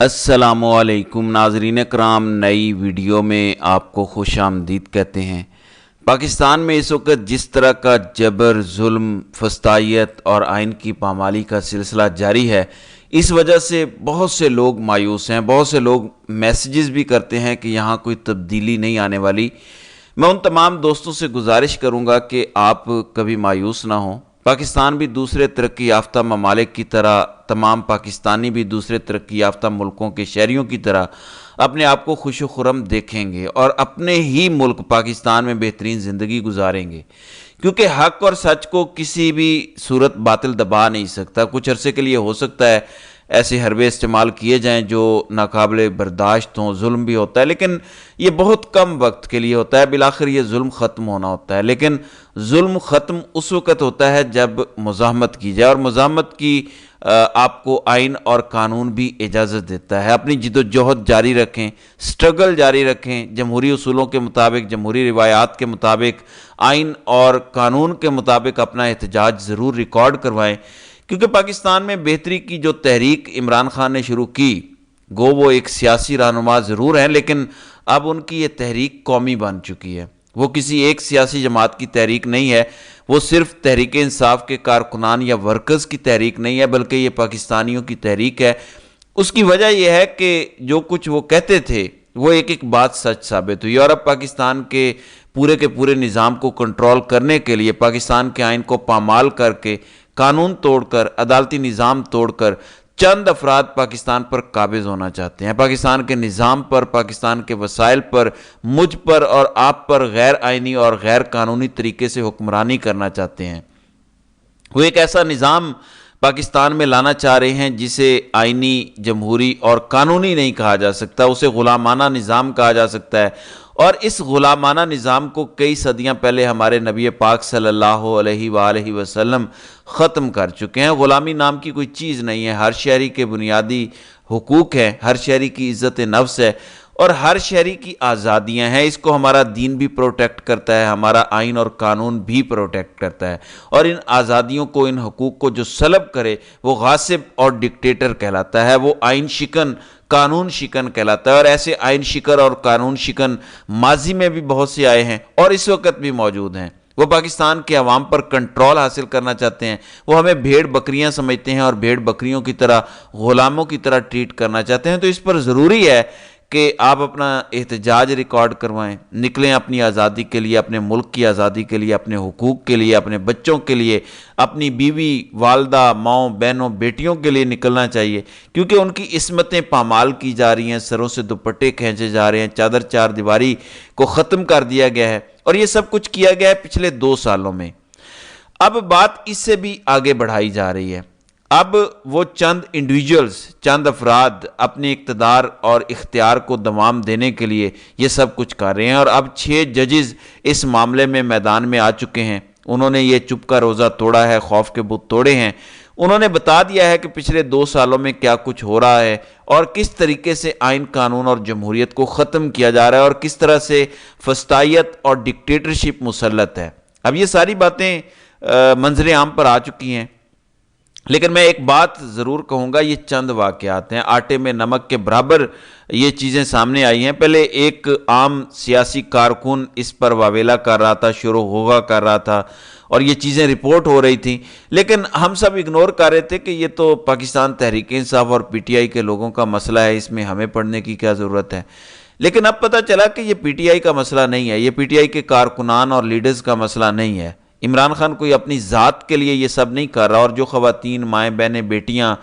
السلام علیکم ناظرین کرام، نئی ویڈیو میں آپ کو خوش آمدید کہتے ہیں۔ پاکستان میں اس وقت جس طرح کا جبر، ظلم، فسطائیت اور آئین کی پامالی کا سلسلہ جاری ہے، اس وجہ سے بہت سے لوگ مایوس ہیں۔ بہت سے لوگ میسیجز بھی کرتے ہیں کہ یہاں کوئی تبدیلی نہیں آنے والی۔ میں ان تمام دوستوں سے گزارش کروں گا کہ آپ کبھی مایوس نہ ہوں۔ پاکستان بھی دوسرے ترقی یافتہ ممالک کی طرح، تمام پاکستانی بھی دوسرے ترقی یافتہ ملکوں کے شہریوں کی طرح اپنے آپ کو خوش و خرم دیکھیں گے اور اپنے ہی ملک پاکستان میں بہترین زندگی گزاریں گے، کیونکہ حق اور سچ کو کسی بھی صورت باطل دبا نہیں سکتا۔ کچھ عرصے کے لیے ہو سکتا ہے ایسے حربے استعمال کیے جائیں جو ناقابل برداشت ہوں، ظلم بھی ہوتا ہے، لیکن یہ بہت کم وقت کے لیے ہوتا ہے، بالآخر یہ ظلم ختم ہونا ہوتا ہے۔ لیکن ظلم ختم اس وقت ہوتا ہے جب مزاحمت کی جائے، اور مزاحمت کی آپ کو آئین اور قانون بھی اجازت دیتا ہے۔ اپنی جد و جہد جاری رکھیں، سٹرگل جاری رکھیں، جمہوری اصولوں کے مطابق، جمہوری روایات کے مطابق، آئین اور قانون کے مطابق اپنا احتجاج ضرور ریکارڈ کروائیں، کیونکہ پاکستان میں بہتری کی جو تحریک عمران خان نے شروع کی، گو وہ ایک سیاسی رہنما ضرور ہیں، لیکن اب ان کی یہ تحریک قومی بن چکی ہے۔ وہ کسی ایک سیاسی جماعت کی تحریک نہیں ہے، وہ صرف تحریک انصاف کے کارکنان یا ورکرز کی تحریک نہیں ہے، بلکہ یہ پاکستانیوں کی تحریک ہے۔ اس کی وجہ یہ ہے کہ جو کچھ وہ کہتے تھے وہ ایک ایک بات سچ ثابت ہوئی، اور اب پاکستان کے پورے نظام کو کنٹرول کرنے کے لیے، پاکستان کے آئین کو پامال کر کے، قانون توڑ کر، عدالتی نظام توڑ کر چند افراد پاکستان پر قابض ہونا چاہتے ہیں، پاکستان کے نظام پر، پاکستان کے وسائل پر، مجھ پر اور آپ پر غیر آئینی اور غیر قانونی طریقے سے حکمرانی کرنا چاہتے ہیں۔ وہ ایک ایسا نظام پاکستان میں لانا چاہ رہے ہیں جسے آئینی، جمہوری اور قانونی نہیں کہا جا سکتا، اسے غلامانہ نظام کہا جا سکتا ہے، اور اس غلامانہ نظام کو کئی صدیاں پہلے ہمارے نبی پاک صلی اللہ علیہ وآلہ وسلم ختم کر چکے ہیں۔ غلامی نام کی کوئی چیز نہیں ہے، ہر شہری کے بنیادی حقوق ہیں، ہر شہری کی عزت نفس ہے، اور ہر شہری کی آزادیاں ہیں۔ اس کو ہمارا دین بھی پروٹیکٹ کرتا ہے، ہمارا آئین اور قانون بھی پروٹیکٹ کرتا ہے، اور ان آزادیوں کو، ان حقوق کو جو سلب کرے وہ غاصب اور ڈکٹیٹر کہلاتا ہے، وہ آئین شکن، قانون شکن کہلاتا ہے۔ اور ایسے آئین شکن اور قانون شکن ماضی میں بھی بہت سے آئے ہیں اور اس وقت بھی موجود ہیں۔ وہ پاکستان کے عوام پر کنٹرول حاصل کرنا چاہتے ہیں، وہ ہمیں بھیڑ بکریاں سمجھتے ہیں اور بھیڑ بکریوں کی طرح، غلاموں کی طرح ٹریٹ کرنا چاہتے ہیں۔ تو اس پر ضروری ہے کہ آپ اپنا احتجاج ریکارڈ کروائیں، نکلیں اپنی آزادی کے لیے، اپنے ملک کی آزادی کے لیے، اپنے حقوق کے لیے، اپنے بچوں کے لیے، اپنی بیوی، والدہ، ماؤں، بہنوں، بیٹیوں کے لیے نکلنا چاہیے، کیونکہ ان کی عصمتیں پامال کی جا رہی ہیں، سروں سے دوپٹے کھینچے جا رہے ہیں، چادر چار دیواری کو ختم کر دیا گیا ہے، اور یہ سب کچھ کیا گیا ہے پچھلے 2 سالوں میں۔ اب بات اس سے بھی آگے بڑھائی جا رہی ہے۔ اب وہ چند انڈیویجولز، چند افراد اپنے اقتدار اور اختیار کو دوام دینے کے لیے یہ سب کچھ کر رہے ہیں، اور اب 6 ججز اس معاملے میں میدان میں آ چکے ہیں۔ انہوں نے یہ چپ کا روزہ توڑا ہے، خوف کے بت توڑے ہیں۔ انہوں نے بتا دیا ہے کہ پچھلے 2 سالوں میں کیا کچھ ہو رہا ہے، اور کس طریقے سے آئین، قانون اور جمہوریت کو ختم کیا جا رہا ہے، اور کس طرح سے فسطائیت اور ڈکٹیٹرشپ مسلط ہے۔ اب یہ ساری باتیں منظر عام پر آ چکی ہیں، لیکن میں ایک بات ضرور کہوں گا، یہ چند واقعات ہیں، آٹے میں نمک کے برابر یہ چیزیں سامنے آئی ہیں۔ پہلے ایک عام سیاسی کارکن اس پر واویلا کر رہا تھا، شروع ہوگا کر رہا تھا، اور یہ چیزیں رپورٹ ہو رہی تھیں، لیکن ہم سب اگنور کر رہے تھے کہ یہ تو پاکستان تحریک انصاف اور پی ٹی آئی کے لوگوں کا مسئلہ ہے، اس میں ہمیں پڑھنے کی کیا ضرورت ہے۔ لیکن اب پتہ چلا کہ یہ پی ٹی آئی کا مسئلہ نہیں ہے، یہ پی ٹی آئی کے کارکنان اور لیڈرز کا مسئلہ نہیں ہے۔ عمران خان کوئی اپنی ذات کے لیے یہ سب نہیں کر رہا، اور جو خواتین، مائیں، بہنیں، بیٹیاں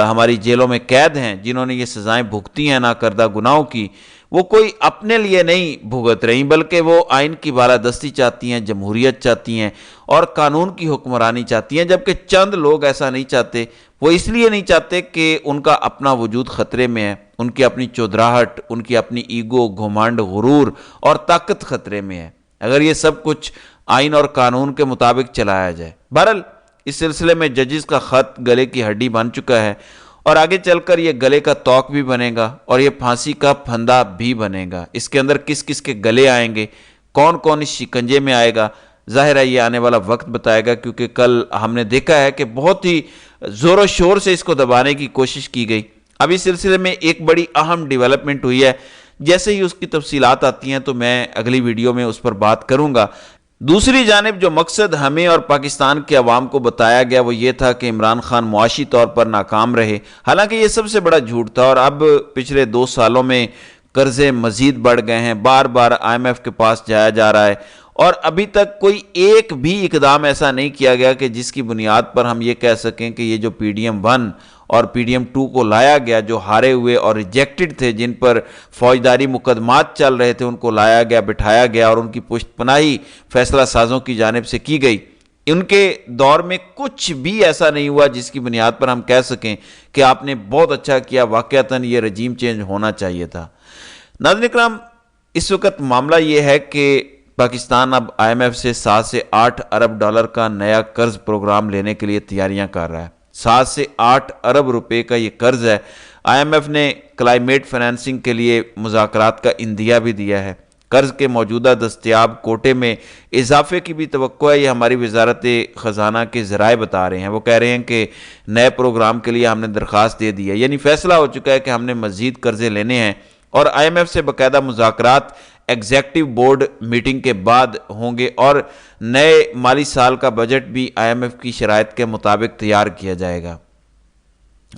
ہماری جیلوں میں قید ہیں، جنہوں نے یہ سزائیں بھگتی ہیں ناکردہ گناہوں کی، وہ کوئی اپنے لیے نہیں بھگت رہی، بلکہ وہ آئین کی بالادستی چاہتی ہیں، جمہوریت چاہتی ہیں، اور قانون کی حکمرانی چاہتی ہیں، جبکہ چند لوگ ایسا نہیں چاہتے۔ وہ اس لیے نہیں چاہتے کہ ان کا اپنا وجود خطرے میں ہے، ان کی اپنی چودراہٹ، ان کی اپنی ایگو، گھمنڈ، غرور اور طاقت خطرے میں ہے، اگر یہ سب کچھ آئین اور قانون کے مطابق چلایا جائے۔ بہرحال اس سلسلے میں ججز کا خط گلے کی ہڈی بن چکا ہے، اور آگے چل کر یہ گلے کا توق بھی بنے گا، اور یہ پھانسی کا پھندا بھی بنے گا۔ اس کے اندر کس کس کے گلے آئیں گے، کون کون اس شکنجے میں آئے گا، ظاہر ہے یہ آنے والا وقت بتائے گا، کیونکہ کل ہم نے دیکھا ہے کہ بہت ہی زور و شور سے اس کو دبانے کی کوشش کی گئی۔ اب اس سلسلے میں ایک بڑی اہم ڈیولپمنٹ ہوئی ہے، جیسے ہی اس کی تفصیلات آتی ہیں تو میں اگلی ویڈیو میں اس پر بات کروں گا۔ دوسری جانب جو مقصد ہمیں اور پاکستان کے عوام کو بتایا گیا وہ یہ تھا کہ عمران خان معاشی طور پر ناکام رہے، حالانکہ یہ سب سے بڑا جھوٹ تھا، اور اب پچھلے 2 سالوں میں قرضے مزید بڑھ گئے ہیں، بار بار IMF کے پاس جایا جا رہا ہے، اور ابھی تک کوئی ایک بھی اقدام ایسا نہیں کیا گیا کہ جس کی بنیاد پر ہم یہ کہہ سکیں کہ یہ جو PDM-1 اور PDM-2 کو لایا گیا، جو ہارے ہوئے اور ریجیکٹڈ تھے، جن پر فوجداری مقدمات چل رہے تھے، ان کو لایا گیا، بٹھایا گیا اور ان کی پشت پناہی فیصلہ سازوں کی جانب سے کی گئی۔ ان کے دور میں کچھ بھی ایسا نہیں ہوا جس کی بنیاد پر ہم کہہ سکیں کہ آپ نے بہت اچھا کیا، واقعتاً یہ رجیم چینج ہونا چاہیے تھا۔ ناظرین اکرام، اس وقت معاملہ یہ ہے کہ پاکستان اب IMF سے 7 سے 8 ارب ڈالر کا نیا قرض پروگرام لینے کے لیے تیاریاں کر رہا ہے۔ 7 سے 8 ارب روپے کا یہ قرض ہے۔ IMF نے کلائمیٹ فائنینسنگ کے لیے مذاکرات کا عندیہ بھی دیا ہے۔ قرض کے موجودہ دستیاب کوٹے میں اضافے کی بھی توقع ہے، یہ ہماری وزارت خزانہ کے ذرائع بتا رہے ہیں۔ وہ کہہ رہے ہیں کہ نئے پروگرام کے لیے ہم نے درخواست دے دی ہے، یعنی فیصلہ ہو چکا ہے کہ ہم نے مزید قرضے لینے ہیں، اور IMF سے باقاعدہ مذاکرات ایگزیکٹو بورڈ میٹنگ کے بعد ہوں گے، اور نئے مالی سال کا بجٹ بھی IMF کی شرائط کے مطابق تیار کیا جائے گا۔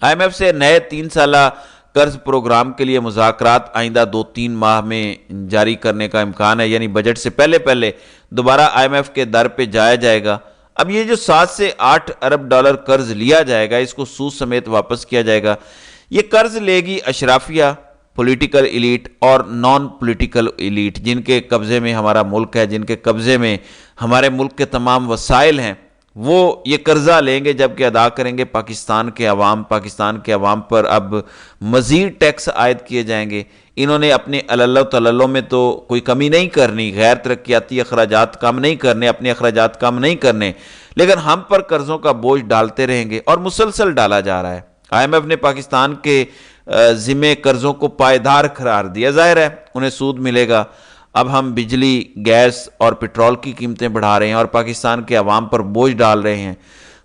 IMF سے نئے 3 سالہ قرض پروگرام کے لیے مذاکرات آئندہ 2-3 ماہ میں جاری کرنے کا امکان ہے، یعنی بجٹ سے پہلے دوبارہ IMF کے در پہ جایا جائے گا۔ اب یہ جو 7 سے 8 ارب ڈالر قرض لیا جائے گا، اس کو سود سمیت واپس کیا جائے گا۔ یہ قرض لے گی اشرافیہ، پولیٹیکل ایلیٹ اور نان پولیٹیکل ایلیٹ، جن کے قبضے میں ہمارا ملک ہے، جن کے قبضے میں ہمارے ملک کے تمام وسائل ہیں، وہ یہ قرضہ لیں گے جبکہ ادا کریں گے پاکستان کے عوام پر اب مزید ٹیکس عائد کیے جائیں گے۔ انہوں نے اپنے عللہ تللوں میں تو کوئی کمی نہیں کرنی، غیر ترقیاتی اخراجات کم نہیں کرنے، اپنے اخراجات کم نہیں کرنے، لیکن ہم پر قرضوں کا بوجھ ڈالتے رہیں گے، اور مسلسل ڈالا جا رہا ہے۔ IMF نے پاکستان کے ذمے قرضوں کو پائیدار قرار دیا، ظاہر ہے انہیں سود ملے گا۔ اب ہم بجلی، گیس اور پیٹرول کی قیمتیں بڑھا رہے ہیں اور پاکستان کے عوام پر بوجھ ڈال رہے ہیں۔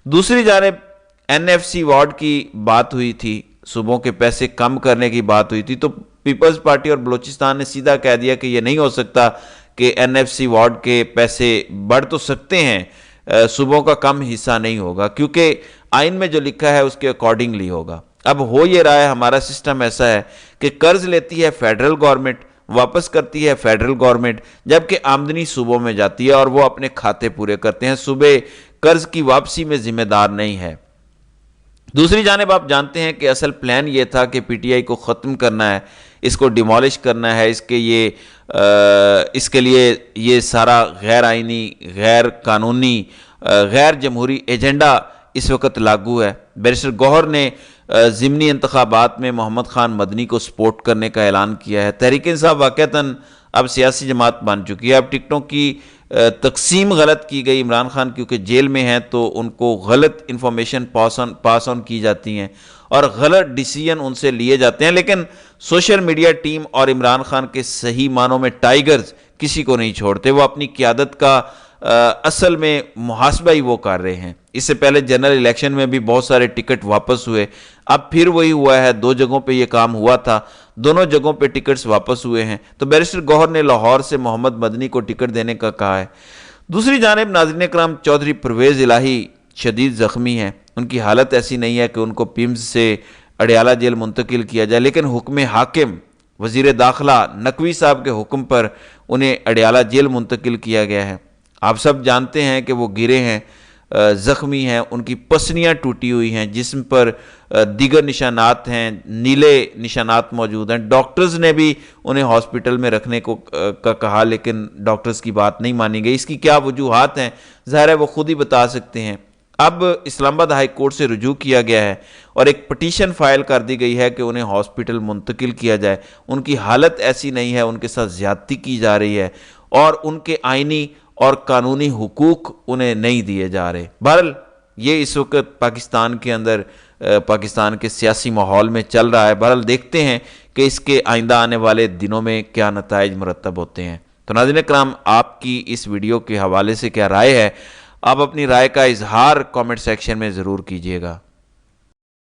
دوسری جانب NFC وارڈ کی بات ہوئی تھی، صوبوں کے پیسے کم کرنے کی بات ہوئی تھی، تو پیپلز پارٹی اور بلوچستان نے سیدھا کہہ دیا کہ یہ نہیں ہو سکتا کہ NFC وارڈ کے پیسے بڑھ تو سکتے ہیں، صوبوں کا کم حصہ نہیں ہوگا، کیونکہ آئین میں جو لکھا ہے اس کے اکارڈنگلی ہوگا۔ اب ہو یہ رہا ہے، ہمارا سسٹم ایسا ہے کہ قرض لیتی ہے فیڈرل گورنمنٹ، واپس کرتی ہے فیڈرل گورنمنٹ، جبکہ آمدنی صوبوں میں جاتی ہے اور وہ اپنے کھاتے پورے کرتے ہیں، صوبے قرض کی واپسی میں ذمہ دار نہیں ہے۔ دوسری جانب آپ جانتے ہیں کہ اصل پلان یہ تھا کہ PTI کو ختم کرنا ہے، اس کو ڈیمالش کرنا ہے، اس کے لیے یہ سارا غیر آئینی، غیر قانونی، غیر جمہوری ایجنڈا اس وقت لاگو ہے۔ بیرسٹر گوہر نے ضمنی انتخابات میں محمد خان مدنی کو سپورٹ کرنے کا اعلان کیا ہے۔ تحریک انصاف واقعتاً اب سیاسی جماعت بن چکی ہے۔ اب ٹکٹوں کی تقسیم غلط کی گئی، عمران خان کیونکہ جیل میں ہیں تو ان کو غلط انفارمیشن پاس آن کی جاتی ہیں اور غلط ڈیسیژن ان سے لیے جاتے ہیں، لیکن سوشل میڈیا ٹیم اور عمران خان کے صحیح معنوں میں ٹائیگرز کسی کو نہیں چھوڑتے، وہ اپنی قیادت کا اصل میں محاسبہ ہی وہ کر رہے ہیں۔ اس سے پہلے جنرل الیکشن میں بھی بہت سارے ٹکٹ واپس ہوئے، اب پھر وہی ہوا ہے، 2 جگہوں پہ یہ کام ہوا تھا، دونوں جگہوں پہ ٹکٹس واپس ہوئے ہیں، تو بیرسٹر گوہر نے لاہور سے محمد مدنی کو ٹکٹ دینے کا کہا ہے۔ دوسری جانب ناظرین اکرام، چودھری پرویز الہی شدید زخمی ہیں، ان کی حالت ایسی نہیں ہے کہ ان کو پیمز سے اڈیالہ جیل منتقل کیا جائے، لیکن حکم حاکم وزیر داخلہ نقوی صاحب کے حکم پر انہیں اڈیالہ جیل منتقل کیا گیا ہے۔ آپ سب جانتے ہیں کہ وہ گرے ہیں، زخمی ہیں، ان کی پسلیاں ٹوٹی ہوئی ہیں، جسم پر دیگر نشانات ہیں، نیلے نشانات موجود ہیں۔ ڈاکٹرز نے بھی انہیں ہاسپٹل میں رکھنے کو کہا، لیکن ڈاکٹرز کی بات نہیں مانی گئی۔ اس کی کیا وجوہات ہیں ظاہر ہے وہ خود ہی بتا سکتے ہیں۔ اب اسلام آباد ہائی کورٹ سے رجوع کیا گیا ہے اور ایک پٹیشن فائل کر دی گئی ہے کہ انہیں ہاسپٹل منتقل کیا جائے۔ ان کی حالت ایسی نہیں ہے، ان کے ساتھ زیادتی کی جا رہی ہے اور ان کے آئینی اور قانونی حقوق انہیں نہیں دیے جا رہے۔ بہرحال یہ اس وقت پاکستان کے اندر، پاکستان کے سیاسی ماحول میں چل رہا ہے۔ بہرحال دیکھتے ہیں کہ اس کے آئندہ آنے والے دنوں میں کیا نتائج مرتب ہوتے ہیں۔ تو ناظرین اکرام، آپ کی اس ویڈیو کے حوالے سے کیا رائے ہے؟ آپ اپنی رائے کا اظہار کامنٹ سیکشن میں ضرور کیجیے گا۔